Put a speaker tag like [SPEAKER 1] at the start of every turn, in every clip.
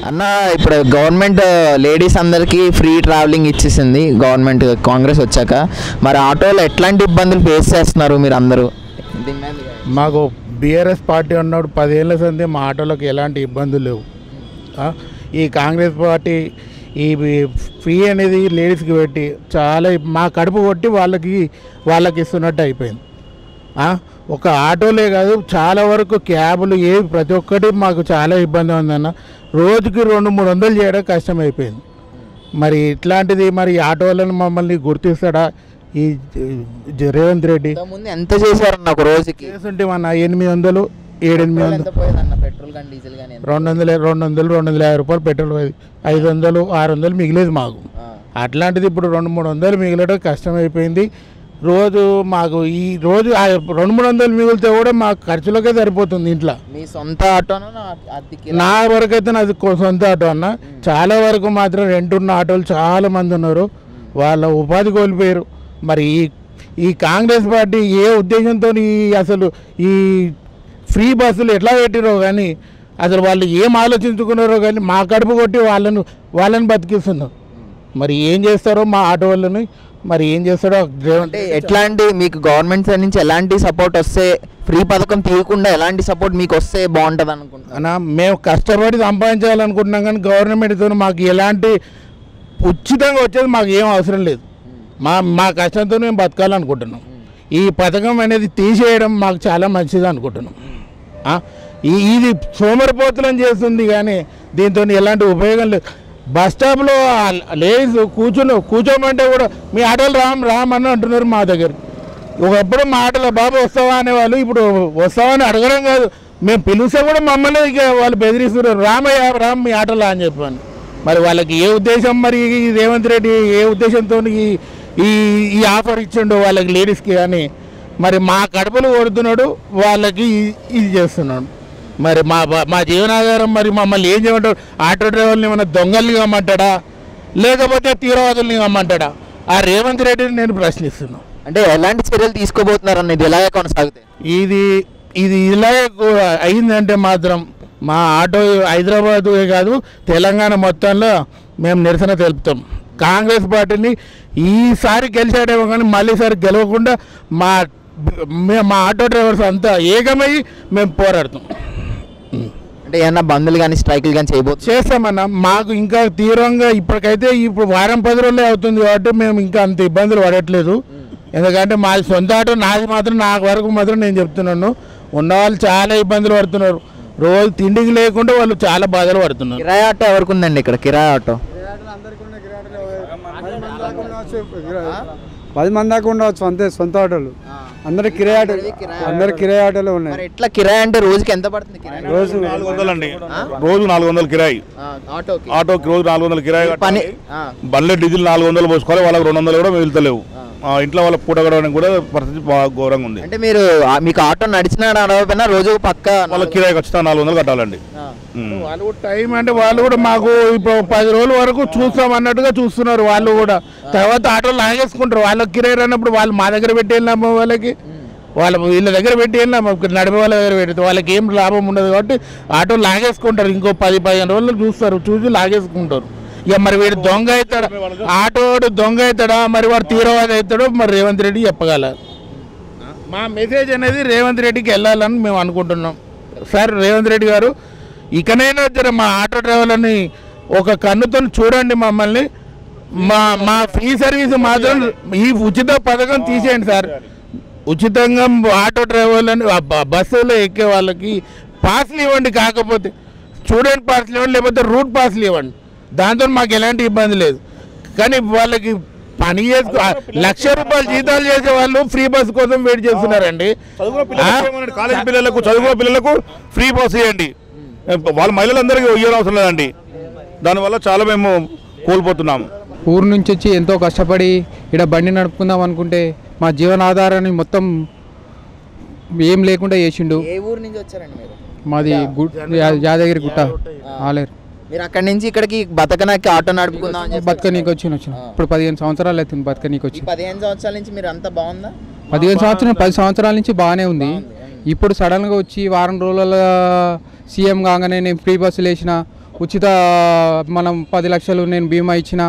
[SPEAKER 1] అన్న ఇప్పుడు government ladies అందరికీ ఫ్రీ ట్రావెలింగ్ ఇచ్చేసింది గవర్నమెంట్ కాంగ్రెస్ వచ్చాక. మరి ఆటోలో ఎట్లాంటి ఇబ్బందులు ఫేస్ చేస్తున్నారు మీరు అందరూ?
[SPEAKER 2] మాకు బీఆర్ఎస్ పార్టీ ఉన్నప్పుడు 10 ఏళ్ళ సంది మా ఆటోలకు ఎలాంటి ఇబ్బందులు లేవు. ఈ కాంగ్రెస్ పార్టీ ఈ ఫ్రీ అనేది లేడీస్కి పెట్టి చాలా మా కడుపు కొట్టి వాళ్ళకి ఇస్తున్నట్టు అయిపోయింది. ఒక ఆటోలే కాదు, చాలా వరకు క్యాబులు ప్రతి ఒక్కటి మాకు చాలా ఇబ్బంది ఉందన్న. రోజుకి 200-300 చేయడం కష్టమైపోయింది. మరి ఇట్లాంటిది మరి ఆటోలను మమ్మల్ని గుర్తిస్తాడా ఈ రేవంత్ రెడ్డి?
[SPEAKER 1] ముందు ఎంత చేశారన్న ఒక రోజుకి?
[SPEAKER 2] చేస్తుంటే మన 800, 700-800,
[SPEAKER 1] పెట్రోల్ కానీ డీజిల్ కానీ
[SPEAKER 2] 250 రూపాయలు పెట్రోల్ పోయేది. 500, 600 మిగిలేదు మాకు. అట్లాంటిది ఇప్పుడు 200-300 మిగిలడం కష్టమైపోయింది. రోజు మాకు ఈ రోజు 200-300 మిగిలితే కూడా మాకు ఖర్చులకే సరిపోతుంది ఇంట్లో.
[SPEAKER 1] మీ సొంత ఆటోనా?
[SPEAKER 2] నా వరకు అయితే నాది సొంత ఆటో అన్న. చాలా వరకు మాత్రం రెంట్ ఉన్న ఆటోలు చాలా మంది ఉన్నారు, వాళ్ళ ఉపాధి కోల్పోయారు. మరి ఈ కాంగ్రెస్ పార్టీ ఏ ఉద్దేశంతో అసలు ఈ ఫ్రీ బస్సులు ఎట్లా పెట్టిరో కానీ, అసలు వాళ్ళు ఏం ఆలోచించుకున్నారో కానీ మా కడుపు కొట్టి వాళ్ళని బతికిస్తున్నారు. మరి ఏం చేస్తారో మా ఆటో వాళ్ళని, మరి ఏం చేస్తాడో.
[SPEAKER 1] అంటే ఎట్లాంటి మీకు గవర్నమెంట్ సైడ్ నుంచి ఎలాంటి సపోర్ట్ వస్తే, ఫ్రీ పథకం తీయకుండా ఎలాంటి సపోర్ట్ మీకు వస్తే బాగుంటుంది అనుకుంటున్నా?
[SPEAKER 2] మేము కష్టపడి సంపాదించాలనుకుంటున్నాం కానీ గవర్నమెంట్తో మాకు ఎలాంటి ఉచితంగా వచ్చేది మాకు ఏం అవసరం లేదు. మా కష్టంతో మేము బతకాలనుకుంటున్నాం. ఈ పథకం అనేది తీసేయడం మాకు చాలా మంచిది అనుకుంటున్నాం. ఇది సోమరిపోతులను చేస్తుంది కానీ దీంతో ఎలాంటి ఉపయోగం లేదు. బస్ స్టాప్లో లేడీస్ కూర్చోమంటే కూడా మీ ఆటోలు రామని అంటున్నారు మా దగ్గర. ఒకప్పుడు మా ఆటోలో బాబు వస్తావా అనేవాళ్ళు, ఇప్పుడు వస్తావా అని అడగడం కాదు, మేము పిలిస్తే కూడా మమ్మల్ని వాళ్ళు బెదిరిస్తున్నారు, రామయ్య మీ ఆటోలో అని చెప్పాను. మరి వాళ్ళకి ఏ ఉద్దేశం, మరి రేవంత్ రెడ్డి ఏ ఉద్దేశంతో ఈ ఆఫర్ ఇచ్చిండు వాళ్ళకి లేడీస్కి అని, మరి మా కడుపులు కొడుతున్నాడు, వాళ్ళకి ఇది చేస్తున్నాడు. మరి మా జీవనాధారం మరి మమ్మల్ని ఏం చేయమంటాడు? ఆటో డ్రైవర్ని ఏమన్నా దొంగల్ని కమ్మంటాడా లేకపోతే తీవ్రవాదుల్ని కమ్మంటాడా? ఆ రేవంత్ రెడ్డిని నేను ప్రశ్నిస్తున్నాను.
[SPEAKER 1] అంటే ఎలాంటి చర్యలు తీసుకోబోతున్నారన్న ఇది ఎలాగే కొనసాగుతాయి?
[SPEAKER 2] ఇది ఇలాగే అయిందంటే మాత్రం మా ఆటో హైదరాబాదు కాదు తెలంగాణ మొత్తంలో మేము నిరసన తెలుపుతాం. కాంగ్రెస్ పార్టీని ఈసారి గెలిచాడేమో కానీ మళ్ళీసారి గెలవకుండా మా ఆటో డ్రైవర్స్ అంతా ఏకమై మేము పోరాడుతాం.
[SPEAKER 1] అంటే ఏమన్నా బంద్లు కానీ స్ట్రైకులు కానీ
[SPEAKER 2] చేస్తామన్నా. మాకు ఇంకా తీవ్రంగా ఇప్పటికైతే ఇప్పుడు వారం 10 రోజులే అవుతుంది కాబట్టి మేము ఇంకా అంత ఇబ్బందులు పడట్లేదు. ఎందుకంటే మాది సొంత ఆటో, నాది మాత్రం నాకు వరకు మాత్రం నేను చెప్తున్నాను, ఉన్నవాళ్ళు చాలా ఇబ్బందులు పడుతున్నారు. రోజు తిండికి లేకుండా వాళ్ళు చాలా బాధలు పడుతున్నారు.
[SPEAKER 1] కిరాయి ఆటో ఎవరికి ఉందండి ఇక్కడ? కిరాయి ఆటో
[SPEAKER 3] 10 మంది దాకా ఉండవచ్చు అంతే. సొంత ఆటోలు అందరు కిరాయి ఆటోలు ఉన్నాయి.
[SPEAKER 1] ఎట్లా కిరాయి అంటే రోజుకి ఎంత పడుతుంది?
[SPEAKER 3] రోజు
[SPEAKER 4] 400 అండి. రోజు 400 కిరాయి ఆటోకి, రోజు 400 కిరాయి. బండ్ల డీజిల్ 400 పోసుకోవాలి, వాళ్ళకి 200 కూడా మిగులుతలేవు. ఇంట్లో వాళ్ళ పూట గడవడానికి కూడా పరిస్థితి బాగా ఘోరంగా ఉంది.
[SPEAKER 1] అంటే మీకు ఆటో నడిచినా నడవకపోయినా రోజు పక్క
[SPEAKER 4] వాళ్ళ కిరాయి ఖచ్చితంగా 400 కట్టాలండి.
[SPEAKER 2] వాళ్ళు టైం అంటే వాళ్ళు కూడా మాకు ఇప్పుడు 10 రోజుల వరకు చూస్తాం అన్నట్టుగా చూస్తున్నారు. వాళ్ళు కూడా తర్వాత ఆటోలు లాగేసుకుంటారు. వాళ్ళకి కిరాయి రానప్పుడు వాళ్ళు మా దగ్గర పెట్టి వెళ్ళినాము, వీళ్ళ దగ్గర పెట్టి వెళ్ళినాము, నడిపే వాళ్ళ దగ్గర పెడితే వాళ్ళకి ఏం లాభం ఉండదు కాబట్టి ఆటోలు లాగేసుకుంటారు. ఇంకో 10-15 రోజులు చూసి లాగేసుకుంటారు. ఇక మరి వీడు దొంగ అవుతాడా, ఆటోడు దొంగ అవుతాడా, మరి వాడు తీవ్రవాది అవుతాడో మరి రేవంత్ రెడ్డి చెప్పగల. మా మెసేజ్ అనేది రేవంత్ రెడ్డికి వెళ్ళాలని మేము అనుకుంటున్నాం. సార్ రేవంత్ రెడ్డి గారు, ఇకనైనా జర మా ఆటో డ్రైవర్లని ఒక కన్నుతో చూడండి మమ్మల్ని. మా ఫ్రీ సర్వీస్ మాత్రం ఈ ఉచిత పథకం తీసేయండి సార్. ఉచితంగా ఆటో డ్రైవర్లని బస్సులో ఎక్కే వాళ్ళకి పాస్లు ఇవ్వండి, కాకపోతే స్టూడెంట్ పాస్లు ఇవ్వండి, లేకపోతే రూట్ పాస్లు ఇవ్వండి. దాంతో మాకు ఎలాంటి ఇబ్బంది లేదు. కానీ వాళ్ళకి పని చేసుకో 1,00,000 రూపాయలు జీతాలు చేసే వాళ్ళు ఫ్రీ బస్ కోసం వెయిట్ చేస్తున్నారండి.
[SPEAKER 4] కాలేజీ పిల్లలకు, చదువుకున్న పిల్లలకు ఫ్రీ బస్ ఇవ్వండి. వాళ్ళ మహిళలందరికీ ఇవ్వడం అవసరం లేదండి. దానివల్ల చాలా మేము కోల్పోతున్నాము.
[SPEAKER 5] ఊరు నుంచి వచ్చి ఎంతో కష్టపడి ఇక్కడ బండి నడుపుకుందాం అనుకుంటే మా జీవనాధారాన్ని మొత్తం ఏం లేకుండా చేసిండు.
[SPEAKER 1] ఏ ఊరు నుంచి వచ్చారండి మీరు?
[SPEAKER 5] మాది యాదగిరి గుట్ట ఆలేరు.
[SPEAKER 1] మీరు అక్కడి నుంచి ఇక్కడికి బతకనాకి ఆటో నడుపుకుందాం
[SPEAKER 5] బతకనీకి వచ్చిన ఇప్పుడు 15 సంవత్సరాలు అవుతుంది బతకనీకి వచ్చి.
[SPEAKER 1] 15 సంవత్సరాల నుంచి మీరు అంతా బాగుందా?
[SPEAKER 5] 10 సంవత్సరాల నుంచి బాగానే ఉంది. ఇప్పుడు సడన్గా వచ్చి వారం రోజుల సీఎం కాగానే నేను ఫ్రీ బస్సులు వేసిన, ఉచిత మనం 10 లక్షలు నేను బీమా ఇచ్చిన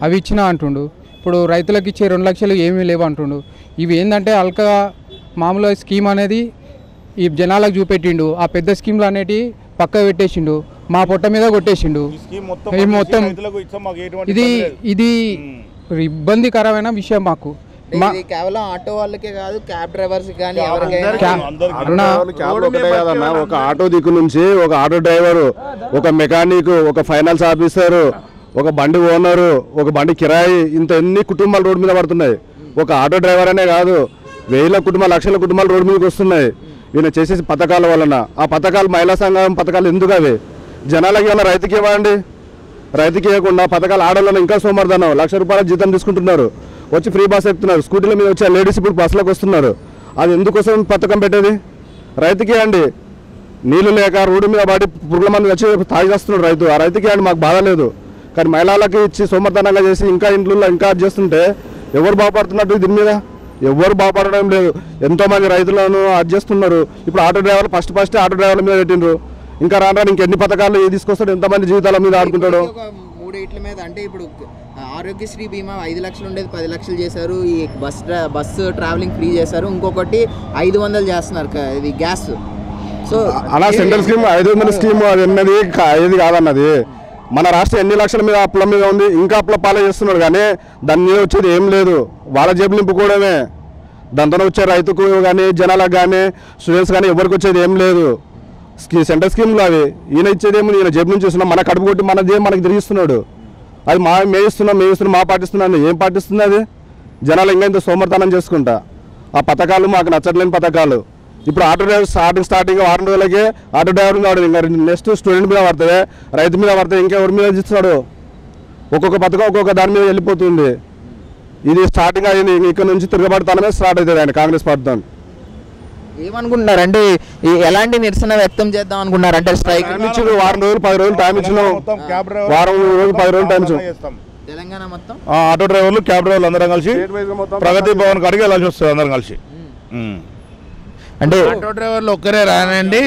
[SPEAKER 5] అవి ఇచ్చిన అంటుండు. ఇప్పుడు రైతులకు ఇచ్చే 2 లక్షలు ఏమీ లేవు అంటుండు. ఇవి ఏంటంటే అల్కగా మామూలుగా స్కీమ్ అనేది ఈ జనాలకు చూపెట్టిండు. ఆ పెద్ద స్కీమ్లు అనేటివి పక్క పెట్టేసిండు, మా పొట్ట మీద కొట్టేసిండు. మొత్తం ఇది ఇబ్బందికరమైన విషయం మాకు.
[SPEAKER 1] కేవలం ఆటో వాళ్ళకే కాదు, క్యాబ్ డ్రైవర్స్ కానీ
[SPEAKER 6] ఒక ఆటో దిక్కు నుంచి ఒక ఆటో డ్రైవరు, ఒక మెకానిక్, ఒక ఫైనాన్స్ ఆఫీసరు, ఒక బండి ఓనరు, ఒక బండి కిరాయి, ఇంత ఎన్ని కుటుంబాలు రోడ్డు మీద పడుతున్నాయి. ఒక ఆటో డ్రైవర్ అనే కాదు, వేల కుటుంబాలు, లక్షల కుటుంబాలు రోడ్డు మీదకి వస్తున్నాయి ఈయన చేసే పథకాల వలన. ఆ పథకాలు మహిళా సంఘం పథకాలు ఎందుకు అవి జనాలకి ఏమైనా రైతుకి ఇవ్వండి, రైతుకి ఇవ్వకుండా పథకాలు ఆడవాళ్ళని ఇంకా సోమర్థనం. ₹1,00,000 జీతం తీసుకుంటున్నారు, వచ్చి ఫ్రీ బస్ ఎక్కుతున్నారు, స్కూటీల మీద వచ్చే లేడీస్ ఇప్పుడు బస్సులకు వస్తున్నారు. అది ఎందుకోసం పథకం పెట్టేది? రైతుకి ఇవ్వండి. నీళ్లు లేక రోడ్డు మీద పడి పురుగుల మంది వచ్చి తాగి వస్తున్నాడు రైతు, ఆ రైతుకి ఇవ్వండి, మాకు బాధ లేదు. కానీ మహిళలకు ఇచ్చి సోమర్థనంగా చేసి ఇంకా ఇంట్లో ఇంకా చేస్తుంటే ఎవరు బాగుపడుతున్నట్టు? దీని మీద ఎవరు బాగుపడడం లేదు. ఎంతోమంది రైతులను చేస్తున్నారు. ఇప్పుడు ఆటో డ్రైవర్లు ఫస్ట్ ఆటో డ్రైవర్ల మీద పెట్టిండ్రు. ఇంకా రాను ఇంకెన్ని పథకాలు తీసుకొస్తాడు, ఎంతమంది జీవితాల మీద ఆడుకుంటాడు.
[SPEAKER 1] 3 మీద అంటే ఇప్పుడు ఆరోగ్యశ్రీ బీమా 5 లక్షలు ఉండేది 10 లక్షలు చేశారు. ఈ బస్సు ట్రావెలింగ్ ఫ్రీ చేశారు. ఇంకొకటి 500 చేస్తున్నారు ఇది గ్యాస్. సో
[SPEAKER 6] అలా సెంట్రల్ స్కీమ్ 500 స్కీమ్ అది అన్నది ఏది కాదన్నది. మన రాష్ట్రం ఎన్ని లక్షల మీద అప్పుల మీద ఉంది, ఇంకా అప్పుల పాలే చేస్తున్నారు. కానీ దాని మీద వచ్చేది ఏం లేదు, వాళ్ళ జేబు నింపుకోవడమే. దాంతో వచ్చే రైతుకు కానీ జనాలకు కానీ స్టూడెంట్స్ కానీ ఎవరికి వచ్చేది ఏం లేదు. సెంట్రల్ స్కీమ్లు అవి ఈయన ఇచ్చేది ఏమి, ఈయన జేబు నుంచి ఇస్తున్నాం, మన కడుపు కొట్టి మన జేబు మనకి తిరిగిస్తున్నాడు. అది మేయిస్తున్నాం మా పాటిస్తున్నాను. ఏం పాటిస్తుంది అది? జనాలు ఇంకా ఇంత సోమర్థనం చేసుకుంటా. ఆ పథకాలు మాకు నచ్చట్లేని పథకాలు. ఇప్పుడు ఆటో డ్రైవర్ స్టార్టింగ్ 6 రోజులకే ఆటో డ్రైవర్ మీద పడుతుంది, ఇంకా నెక్స్ట్ స్టూడెంట్ మీద పడుతుంది, రైతు మీద పడుతుంది, ఇంకెవరి మీద ఇస్తున్నాడు. ఒక్కొక్క పథకం ఒక్కొక్క దాని మీద వెళ్ళిపోతుంది. ఇది స్టార్టింగ్ అయింది, ఇక్కడ నుంచి తిరగబడతానే స్టార్ట్ అవుతుంది ఆయన కాంగ్రెస్ పార్టీతో.
[SPEAKER 1] ఏమనుకుంటున్నారు అంటే ఎలాంటి నిరసన వ్యక్తం చేద్దాం అనుకుంటున్నారు? అంటే స్ట్రైక్
[SPEAKER 6] ఇచ్చిన 10 రోజులు టైం ఇచ్చినాం, వారం రోజులు 10 రోజులు టైం ఇచ్చాం.
[SPEAKER 1] తెలంగాణ మొత్తం
[SPEAKER 4] ఆటో డ్రైవర్లు క్యాబ్ డ్రైవర్లు అందరం కలిసి ప్రగతి భవన్ కాడికి వెళ్ళాల్సి వస్తుంది అందరం కలిసి.
[SPEAKER 2] అంటే ఆటో డ్రైవర్లు ఒక్కరే రానండి,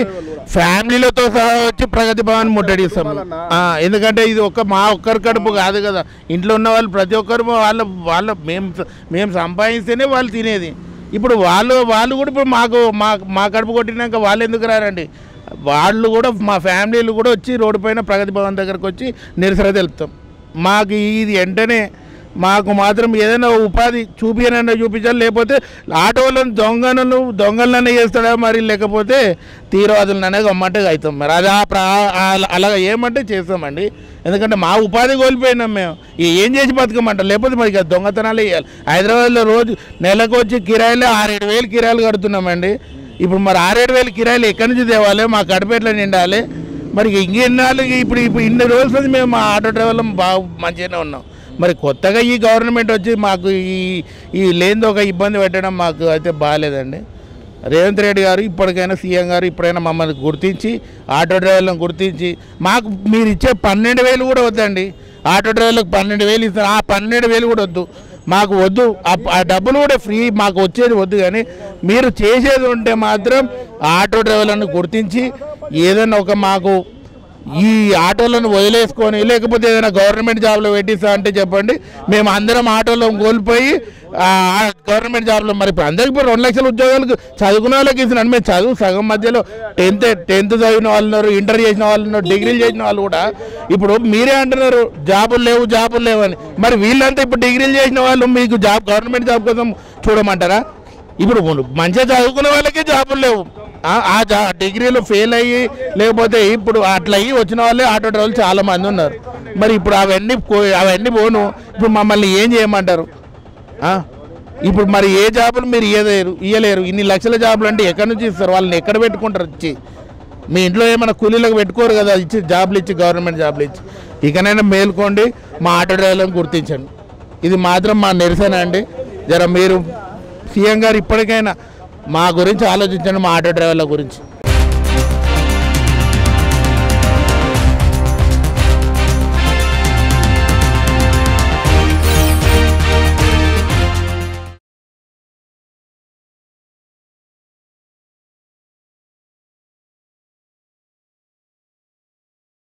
[SPEAKER 2] ఫ్యామిలీలతో సహా వచ్చి ప్రగతి భవన్ ముట్టడిస్తాం. ఎందుకంటే ఇది మా ఒక్కరి కడుపు కాదు కదా, ఇంట్లో ఉన్న వాళ్ళు ప్రతి ఒక్కరు వాళ్ళ మేము సంపాదిస్తేనే వాళ్ళు తినేది. ఇప్పుడు వాళ్ళు కూడా ఇప్పుడు మా కడుపు కొట్టినాక వాళ్ళు ఎందుకు రారండి? వాళ్ళు కూడా మా ఫ్యామిలీలు కూడా వచ్చి రోడ్డు పైన ప్రగతి భవన్ దగ్గరకు వచ్చి నిరసన తెలుపుతాం. మాకు ఇది వెంటనే మాకు మాత్రం ఏదైనా ఉపాధి చూపించాలి, లేకపోతే ఆటోలను దొంగలనే చేస్తాడా మరి, లేకపోతే తీవ్రవాదులనే గమ్మంటే అవుతాం. మరి అది అలాగా ఏమంటే చేస్తామండి. ఎందుకంటే మా ఉపాధి కోల్పోయినాం మేము, ఏం చేసి బతకమంటాం? లేకపోతే మరి దొంగతనాలు వేయాలి. హైదరాబాద్లో రోజు నెలకు వచ్చి కిరాయిలు 6-7 వేలు కిరాయిలు కడుతున్నామండి. ఇప్పుడు మరి 6-7 వేలు కిరాయిలు ఎక్కడి నుంచి తేవాలి? మా కడుపేట్లో నిండాలి. మరి ఇంకెన్నాళ్ళు ఇప్పుడు ఇన్ని రోజులు మేము మా ఆటో డ్రైవర్లు బాగా మంచిగానే ఉన్నాం. మరి కొత్తగా ఈ గవర్నమెంట్ వచ్చి మాకు ఈ లేనిది ఒక ఇబ్బంది పెట్టడం మాకు అయితే బాగాలేదండి. రేవంత్ రెడ్డి గారు ఇప్పటికైనా సీఎం గారు ఇప్పుడైనా మమ్మల్ని గుర్తించి ఆటో డ్రైవర్లను గుర్తించి మాకు మీరు ఇచ్చే 12,000 కూడా వద్దండి. ఆటో డ్రైవర్లకు 12,000 ఇస్తారు, ఆ 12,000 కూడా వద్దు, మాకు వద్దు. ఆ డబ్బులు కూడా ఫ్రీ, మాకు వచ్చేది వద్దు. కానీ మీరు చేసేది ఉంటే మాత్రం ఆటో డ్రైవర్లను గుర్తించి ఏదైనా ఒక మాకు ఈ ఆటోలను వదిలేసుకొని లేకపోతే ఏదైనా గవర్నమెంట్ జాబ్లో పెట్టిస్తా అంటే చెప్పండి. మేము అందరం ఆటోలో కోల్పోయి గవర్నమెంట్ జాబ్లో మరి ఇప్పుడు అందరికీ 2 లక్షల ఉద్యోగాలకు చదువుకునే వాళ్ళకి ఇస్తున్నాను. మేము చదువు సగం మధ్యలో 10th చదివిన వాళ్ళు ఉన్నారు, ఇంటర్ చేసిన వాళ్ళు ఉన్నారు, డిగ్రీలు చేసిన వాళ్ళు కూడా. ఇప్పుడు మీరే అంటున్నారు జాబులు లేవు అని. మరి వీళ్ళంతా ఇప్పుడు డిగ్రీలు చేసిన వాళ్ళు మీకు గవర్నమెంట్ జాబ్ కోసం చూడమంటారా? ఇప్పుడు మంచిగా చదువుకునే వాళ్ళకే జాబులు లేవు, డిగ్రీలు ఫెయిల్ అయ్యి లేకపోతే ఇప్పుడు అట్లా అయ్యి వచ్చిన వాళ్ళే ఆటో డ్రైవర్లు చాలామంది ఉన్నారు. మరి ఇప్పుడు అవన్నీ పోను, ఇప్పుడు మమ్మల్ని ఏం చేయమంటారు? ఇప్పుడు మరి ఏ జాబులు మీరు ఇయ్యలేరు. ఇన్ని లక్షల జాబులు అంటే ఎక్కడి నుంచి ఇస్తారు? వాళ్ళని ఎక్కడ పెట్టుకుంటారు? ఇచ్చి మీ ఇంట్లో ఏమైనా కూలీలకు పెట్టుకోరు కదా, ఇచ్చి జాబులు ఇచ్చి గవర్నమెంట్ జాబులు ఇచ్చి. ఇకనైనా మేల్కోండి, మా ఆటో డ్రైవర్లను గుర్తించండి. ఇది మాత్రం మా నిరసన అండి. మీరు సీఎం గారు ఇప్పటికైనా మా గురించి ఆలోచించండి, మా ఆటో డ్రైవర్ల గురించి.